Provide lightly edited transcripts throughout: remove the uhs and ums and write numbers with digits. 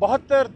72,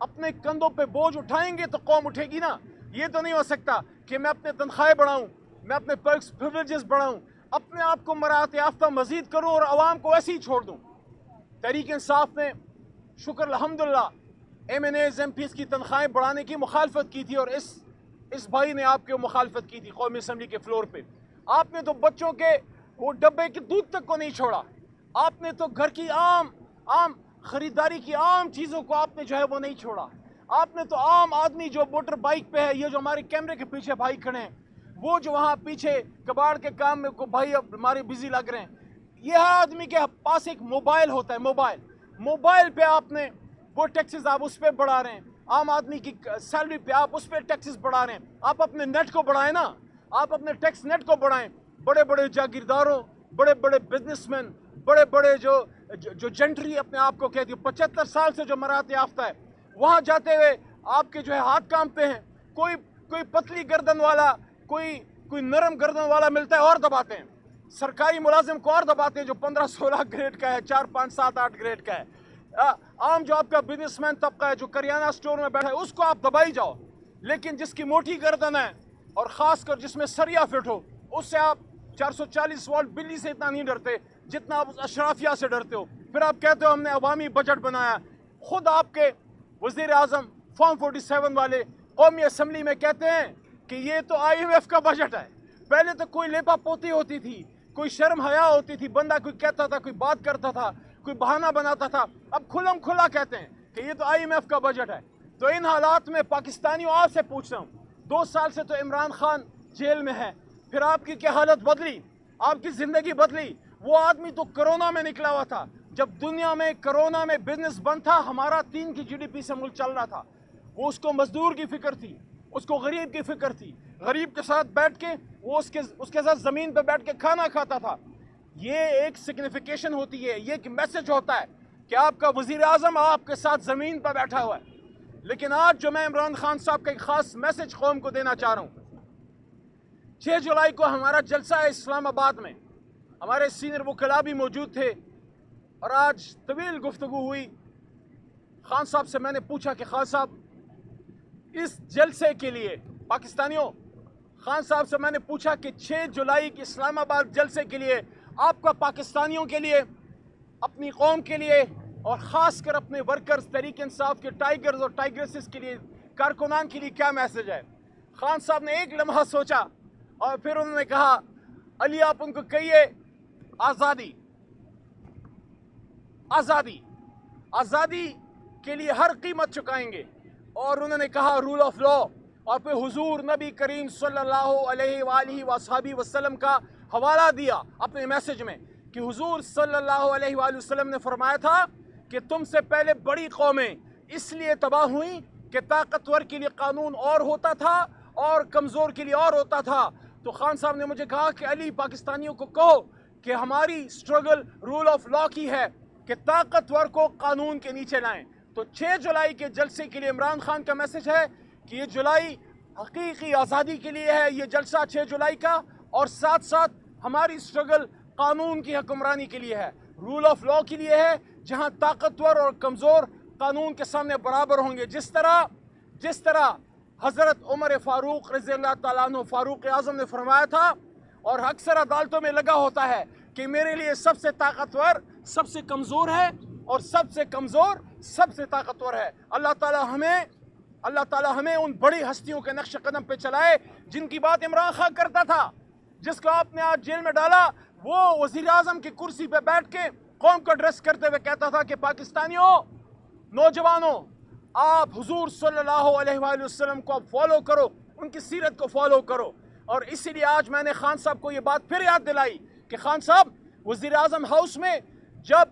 اپنے کندھوں پہ بوجھ اٹھائیں گے تو قوم اٹھے گی نا. یہ تو نہیں ہو سکتا کہ میں اپنے تنخواہیں بڑھاؤں, میں اپنے پرکس پریویلیجز بڑھاؤں, اپنے آپ کو مراعات یافتہ مزید کروں اور عوام کو ایسے ہی چھوڑ دوں. تحریک انصاف نے شکر الحمدللہ M N As M Ps کی تنخواہیں بڑھانے کی مخالفت کی تھی, اور اس بھائی نے آپ کی مخالفت کی تھی قومی اسمبلی کے فلور پہ. آپ نے تو بچوں کے وہ ڈبے کے دودھ تک کو نہیں چھوڑا. آپ نے تو گھر کی عام خریداری کی عام چیزوں کو آپ نے جو ہے وہ نہیں چھوڑا. آپ نے تو عام آدمی جو موٹر بائک پہ ہے, یہ جو ہمارے کیمرے کے پیچھے بھائی کھڑے ہیں, وہ جو وہاں پیچھے کباڑ کے کام میں کو بھائی اب ہمارے بزی لگ رہے ہیں, یہ ہر آدمی کے پاس ایک موبائل ہوتا ہے. موبائل پہ آپ نے وہ ٹیکسز آپ اس پہ بڑھا رہے ہیں. عام آدمی کی سیلری پہ آپ اس پہ ٹیکسز بڑھا رہے ہیں. آپ اپنے نیٹ کو بڑھائیں نا, آپ اپنے ٹیکس نیٹ کو بڑھائیں. بڑے بڑے جاگیرداروں, بڑے بڑے بزنس مین, بڑے بڑے جو جنٹری اپنے آپ کو کہتی ہے, 75 سال سے جو مراعات یافتہ ہے, وہاں جاتے ہوئے آپ کے جو ہے ہاتھ کامتے ہیں. کوئی پتلی گردن والا, کوئی نرم گردن والا ملتا ہے اور دباتے ہیں. سرکاری ملازم کو اور دباتے ہیں جو 15-16 گریڈ کا ہے, 4, 5, 7, 8 گریڈ کا ہے. عام جو آپ کا بزنس مین طبقہ ہے جو کریانہ سٹور میں بیٹھا ہے, اس کو آپ دبائی جاؤ. لیکن جس کی موٹی گردن ہے اور خاص کر جس میں سریا فٹ ہو, اس سے آپ 440 واٹ بلی سے اتنا نہیں ڈرتے جتنا آپ اس اشرافیہ سے ڈرتے ہو. پھر آپ کہتے ہو ہم نے عوامی بجٹ بنایا. خود آپ کے وزیر اعظم فارم 47 والے قومی اسمبلی میں کہتے ہیں کہ یہ تو IMF کا بجٹ ہے. پہلے تو کوئی لیپا پوتی ہوتی تھی, کوئی شرم حیا ہوتی تھی, بندہ کوئی کہتا تھا, کوئی بات کرتا تھا, کوئی بہانہ بناتا تھا. اب کھلم کھلا کہتے ہیں کہ یہ تو IMF کا بجٹ ہے. تو ان حالات میں پاکستانیوں آپ سے پوچھتا ہوں, 2 سال سے تو عمران خان جیل میں ہے, پھر آپ کی کیا حالت بدلی, آپ کی زندگی بدلی. وہ آدمی تو کرونا میں نکلا ہوا تھا. جب دنیا میں کرونا میں بزنس بند تھا, ہمارا 3 کی GDP سے ملک چل رہا تھا. وہ اس کو مزدور کی فکر تھی, اس کو غریب کی فکر تھی. غریب کے ساتھ بیٹھ کے وہ اس کے ساتھ زمین پہ بیٹھ کے کھانا کھاتا تھا. یہ ایک سگنیفیکیشن ہوتی ہے, یہ ایک میسج ہوتا ہے کہ آپ کا وزیر اعظم آپ کے ساتھ زمین پہ بیٹھا ہوا ہے. لیکن آج جو میں عمران خان صاحب کا ایک خاص میسج قوم کو دینا چاہ رہا ہوں, 6 جولائی کو ہمارا جلسہ ہے اسلام آباد میں. ہمارے سینئر وکلاء بھی موجود تھے اور آج طویل گفتگو ہوئی. خان صاحب سے میں نے پوچھا کہ خان صاحب اس جلسے کے لیے پاکستانیوں, خان صاحب سے میں نے پوچھا کہ 6 جولائی کے اسلام آباد جلسے کے لیے آپ کا پاکستانیوں کے لیے, اپنی قوم کے لیے اور خاص کر اپنے ورکرز تحریک انصاف کے ٹائیگرز اور ٹائیگریسز کے لیے, کارکنان کے لیے کیا میسج ہے؟ خان صاحب نے ایک لمحہ سوچا اور پھر انہوں نے کہا, علی آپ ان کو کہیے آزادی, آزادی, آزادی کے لیے ہر قیمت چکائیں گے. اور انہوں نے کہا رول آف لا, اور پھر حضور نبی کریم صلی اللہ علیہ وآلہ وصحبہ وسلم کا حوالہ دیا اپنے میسج میں کہ حضور صلی اللہ علیہ وآلہ وسلم نے فرمایا تھا کہ تم سے پہلے بڑی قومیں اس لیے تباہ ہوئیں کہ طاقتور کے لیے قانون اور ہوتا تھا اور کمزور کے لیے اور ہوتا تھا. تو خان صاحب نے مجھے کہا کہ علی پاکستانیوں کو کہو کہ ہماری سٹرگل رول آف لا کی ہے کہ طاقتور کو قانون کے نیچے لائیں. تو 6 جولائی کے جلسے کے لیے عمران خان کا میسج ہے کہ یہ جولائی حقیقی آزادی کے لیے ہے, یہ جلسہ 6 جولائی کا, اور ساتھ ساتھ ہماری سٹرگل قانون کی حکمرانی کے لیے ہے, رول آف لا کے لیے ہے, جہاں طاقتور اور کمزور قانون کے سامنے برابر ہوں گے. جس طرح حضرت عمر فاروق رضی اللہ تعالیٰ عنہ فاروق اعظم نے فرمایا تھا, اور اکثر عدالتوں میں لگا ہوتا ہے کہ میرے لیے سب سے طاقتور سب سے کمزور ہے اور سب سے کمزور سب سے طاقتور ہے. اللہ تعالیٰ ہمیں ان بڑی ہستیوں کے نقش قدم پہ چلائے جن کی بات عمران خان کرتا تھا, جس کو آپ نے آج جیل میں ڈالا. وہ وزیر اعظم کی کرسی پہ بیٹھ کے قوم کو ایڈریس کرتے ہوئے کہتا تھا کہ پاکستانیوں, نوجوانوں, آپ حضور صلی اللہ علیہ وآلہ وسلم کو فالو کرو, ان کی سیرت کو فالو کرو. اور اسی لیے آج میں نے خان صاحب کو یہ بات پھر یاد دلائی کہ خان صاحب وزیر اعظم ہاؤس میں جب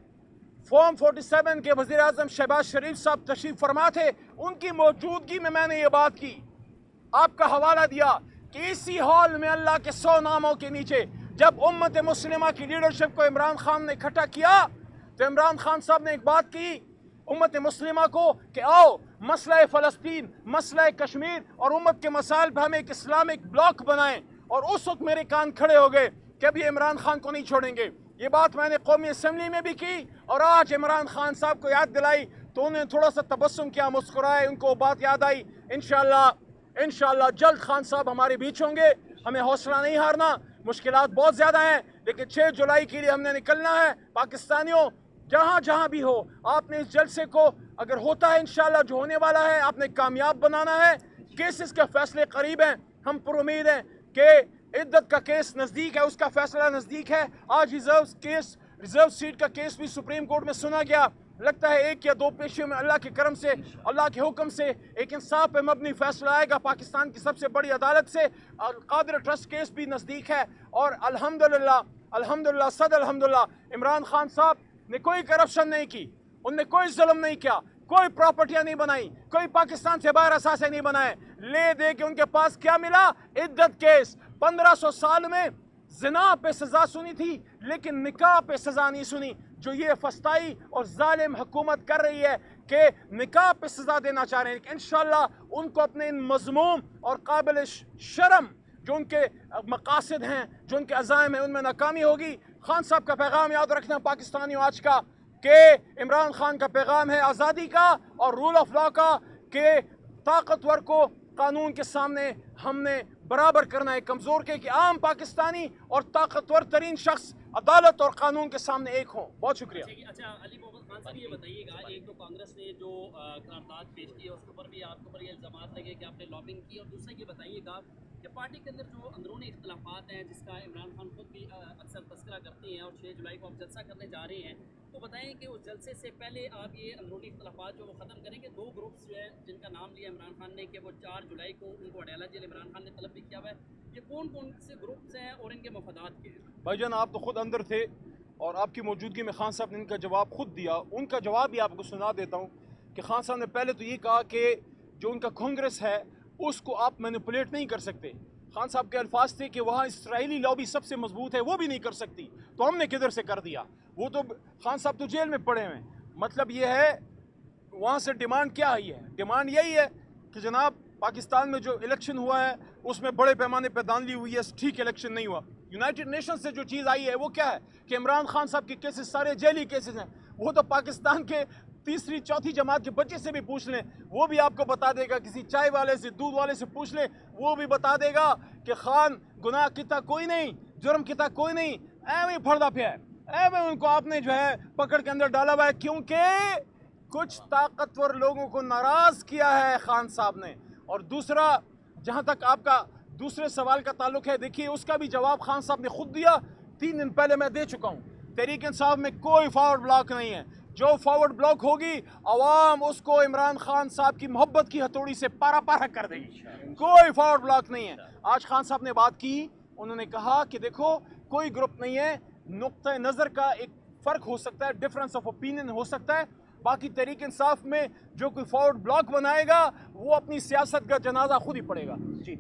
فارم 47 کے وزیر اعظم شہباز شریف صاحب تشریف فرما تھے, ان کی موجودگی میں نے یہ بات کی, آپ کا حوالہ دیا کہ اسی ہال میں اللہ کے 100 ناموں کے نیچے جب امت مسلمہ کی لیڈرشپ کو عمران خان نے اکٹھا کیا تو عمران خان صاحب نے ایک بات کی امت مسلمہ کو کہ آؤ مسئلہ فلسطین, مسئلہ کشمیر اور امت کے مسائل پہ ہم ایک اسلامک بلاک بنائیں. اور اس وقت میرے کان کھڑے ہو گئے کہ ابھی عمران خان کو نہیں چھوڑیں گے. یہ بات میں نے قومی اسمبلی میں بھی کی اور آج عمران خان صاحب کو یاد دلائی. تو انہیں تھوڑا سا تبسم کیا, مسکرائے, ان کو بات یاد آئی. انشاءاللہ جلد خان صاحب ہمارے بیچ ہوں گے. ہمیں حوصلہ نہیں ہارنا, مشکلات بہت زیادہ ہیں لیکن 6 جولائی کے لیے ہم نے نکلنا ہے. پاکستانیوں جہاں بھی ہو, آپ نے اس جلسے کو اگر ہوتا ہے انشاءاللہ جو ہونے والا ہے, آپ نے کامیاب بنانا ہے. کیسز کے فیصلے قریب ہیں, ہم پر امید ہیں کہ عدت کا کیس نزدیک ہے, اس کا فیصلہ نزدیک ہے. آج ریزرو سیٹ کا کیس بھی سپریم کورٹ میں سنا گیا. لگتا ہے 1 یا 2 پیشیوں میں اللہ کے کرم سے, اللہ کے حکم سے ایک انصاف پہ مبنی فیصلہ آئے گا پاکستان کی سب سے بڑی عدالت سے. قادر ٹرسٹ کیس بھی نزدیک ہے, اور الحمدللہ صد الحمدللہ عمران خان صاحب نے کوئی کرپشن نہیں کی, ان نے کوئی ظلم نہیں کیا, کوئی پراپرٹیاں نہیں بنائی, کوئی پاکستان سے باہر اثاثے نہیں بنائے. لے دے کے ان کے پاس کیا ملا؟ عدت کیس. 1500 سال میں زنا پہ سزا سنی تھی لیکن نکاح پہ سزا نہیں سنی. جو یہ فسطائی اور ظالم حکومت کر رہی ہے کہ نکاح پہ سزا دینا چاہ رہے ہیں, انشاءاللہ ان کو اپنے ان مذموم اور قابل شرم جو ان کے مقاصد ہیں, جو ان کے عزائم ہیں, ان میں ناکامی ہوگی. خان صاحب کا پیغام یاد رکھنا پاکستانیوں آج کا, کہ عمران خان کا پیغام ہے آزادی کا اور رول آف لا کا, کہ طاقتور کو قانون کے سامنے ہم نے برابر کرنا ہے کمزور کے, کہ عام پاکستانی اور طاقتور ترین شخص عدالت اور قانون کے سامنے ایک ہوں. بہت شکریہ. اچھا علی محمد خان صاحب یہ بتائیے گا, ایک تو کانگریس نے جو قرارداد پیش کی ہے اس کے اوپر بھی آپ کے اوپر یہ الزامات لگے کہ آپ نے لابنگ کی, اور دوسرا یہ بتائیے گا کہ پارٹی کے اندر جو اندرونی اختلافات ہیں جس کا عمران خان خود بھی اکثر تذکرہ کرتے ہیں, اور 6 جولائی کو آپ جلسہ کرنے جا رہے ہیں, تو بتائیں کہ اس جلسے سے پہلے آپ یہ اندرونی اختلافات جو وہ ختم کریں گے. 2 گروپس جو ہے جن کا نام لیا عمران خان نے کہ وہ 4 جولائی کو ان کو اڈیالہ جیل عمران خان نے طلب بھی کیا ہوا ہے, یہ کون کون سے گروپس ہیں اور ان کے مفادات کے ہیں؟ بھائی جان آپ تو خود اندر تھے اور آپ کی موجودگی میں خان صاحب نے ان کا جواب خود دیا. ان کا جواب بھی آپ کو سنا دیتا ہوں کہ خان صاحب نے پہلے تو یہ کہا کہ جو ان کا کانگریس ہے اس کو آپ مینیپولیٹ نہیں کر سکتے. خان صاحب کے الفاظ تھے کہ وہاں اسرائیلی لابی سب سے مضبوط ہے, وہ بھی نہیں کر سکتی, تو ہم نے کدھر سے کر دیا. وہ تو خان صاحب تو جیل میں پڑے ہوئے. مطلب یہ ہے وہاں سے ڈیمانڈ کیا آئی ہے؟ ڈیمانڈ یہی ہے کہ جناب پاکستان میں جو الیکشن ہوا ہے اس میں بڑے پیمانے پہ دھاندلی ہوئی ہے, ٹھیک الیکشن نہیں ہوا. یونائٹڈ نیشن سے جو چیز آئی ہے وہ کیا ہے کہ عمران خان صاحب کے کیسز سارے جیلی کیسز ہیں. وہ تو پاکستان کے 3ری 4تھی جماعت کے بچے سے بھی پوچھ لیں, وہ بھی آپ کو بتا دے گا. کسی چائے والے سے, دودھ والے سے پوچھ لیں, وہ بھی بتا دے گا کہ خان گناہ کتا کوئی نہیں, جرم کتا کوئی نہیں, ایویں پھڑدا پیا ہے, ایویں ان کو آپ نے جو ہے پکڑ کے اندر ڈالا ہوا ہے, کیونکہ کچھ طاقتور لوگوں کو ناراض کیا ہے خان صاحب نے. اور دوسرا, جہاں تک آپ کا دوسرے سوال کا تعلق ہے, دیکھیے اس کا بھی جواب خان صاحب نے خود دیا. 3 دن پہلے میں دے چکا ہوں. تحریک انصاف میں کوئی فارورڈ بلاک نہیں ہے. جو فارورڈ بلاک ہوگی عوام اس کو عمران خان صاحب کی محبت کی ہتھوڑی سے پارا پارا کر دے گی. کوئی فارورڈ بلاک نہیں ہے. آج خان صاحب نے بات کی, انہوں نے کہا کہ دیکھو کوئی گروپ نہیں ہے, نقطہ نظر کا ایک فرق ہو سکتا ہے, ڈفرنس آف اوپینین ہو سکتا ہے, باقی تحریک انصاف میں جو کوئی فارورڈ بلاک بنائے گا وہ اپنی سیاست کا جنازہ خود ہی پڑے گا. جی